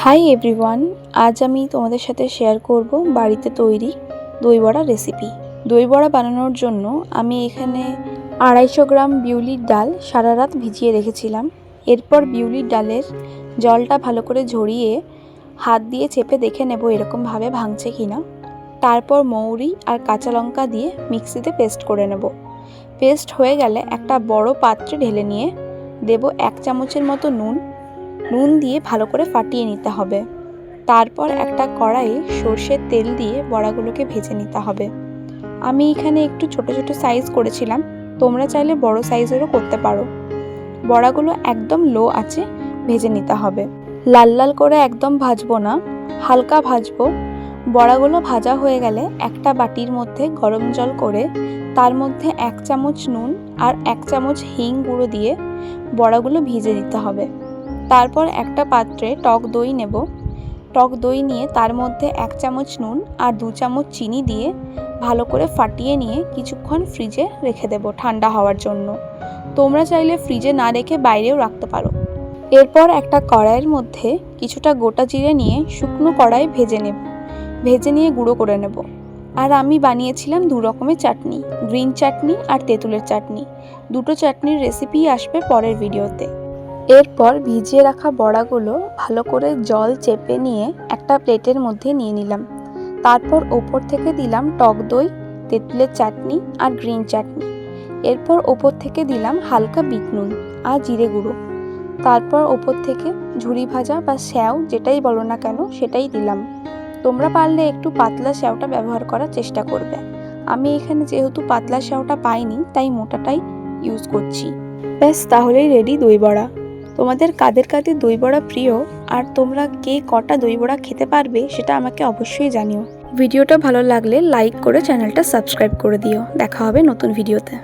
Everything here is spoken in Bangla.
হাই এভরিওয়ান, আজ আমি তোমাদের সাথে শেয়ার করব বাড়িতে তৈরি দই বড়া রেসিপি। দই বড়া বানানোর জন্য আমি এখানে 250 গ্রাম বিউলির ডাল সারা রাত ভিজিয়ে রেখেছিলাম। এরপর বিউলির ডালের জলটা ভালো করে ঝরিয়ে হাত দিয়ে চেপে দেখে নেব এরকমভাবে ভাঙছে কিনা। তারপর মৌরি আর কাঁচা লঙ্কা দিয়ে মিক্সিতে পেস্ট করে নেব। পেস্ট হয়ে গেলে একটা বড় পাত্রে ঢেলে নিয়ে দেব 1 চামচের মতো নুন দিয়ে ভালো করে ফাটিয়ে নিতে হবে। তারপর একটা কড়াইয়ে সর্ষের তেল দিয়ে বড়াগুলোকে ভেজে নিতে হবে। আমি এখানে একটু ছোট ছোট সাইজ করেছিলাম, তোমরা চাইলে বড় সাইজেরও করতে পারো। বড়াগুলো একদম লো আঁচে ভেজে নিতে হবে। লাল লাল করে একদম ভাজবো না, হালকা ভাজবো। বড়াগুলো ভাজা হয়ে গেলে একটা বাটির মধ্যে গরম জল করে তার মধ্যে 1 চামচ নুন আর 1 চামচ হিং গুঁড়ো দিয়ে বড়াগুলো ভিজে দিতে হবে। তারপর একটা পাত্রে টক দই নেব। টক দই নিয়ে তার মধ্যে 1 চামচ নুন আর 2 চামচ চিনি দিয়ে ভালো করে ফাটিয়ে নিয়ে কিছুক্ষণ ফ্রিজে রেখে দেব ঠান্ডা হওয়ার জন্য। তোমরা চাইলে ফ্রিজে না রেখে বাইরেও রাখতে পারো। এরপর একটা কড়াইয়ের মধ্যে কিছুটা গোটা জিরে নিয়ে শুকনো কড়াই ভেজে নিয়ে গুঁড়ো করে নেব। আর আমি বানিয়েছিলাম 2 রকমের চাটনি, গ্রিন চাটনি আর তেঁতুলের চাটনি। দুটো চাটনির রেসিপি আসবে পরের ভিডিওতে। এরপর ভিজিয়ে রাখা বড়াগুলো ভালো করে জল চেপে নিয়ে একটা প্লেটের মধ্যে নিয়ে নিলাম। তারপর ওপর থেকে দিলাম টক দই, তেঁতুলের চাটনি আর গ্রিন চাটনি। এরপর ওপর থেকে দিলাম হালকা বিট নুন আর জিরে গুঁড়ো। তারপর ওপর থেকে ঝুরি ভাজা বা স্যাও যেটাই বলো না কেন সেটাই দিলাম। তোমরা পারলে একটু পাতলা স্যাওটা ব্যবহার করার চেষ্টা করবে। আমি এখানে যেহেতু পাতলা স্যাওটা পাইনি তাই মোটাটাই ইউজ করছি। ব্যাস, তাহলেই রেডি দই বড়া। তোমাদের কাদের কাদের দই বড়া প্রিয় আর তোমরা কে কটা দই বড়া খেতে পারবে সেটা আমাকে অবশ্যই জানিও। ভিডিওটা ভালো লাগলে লাইক করে চ্যানেলটা সাবস্ক্রাইব করে দিও। দেখা হবে নতুন ভিডিওতে।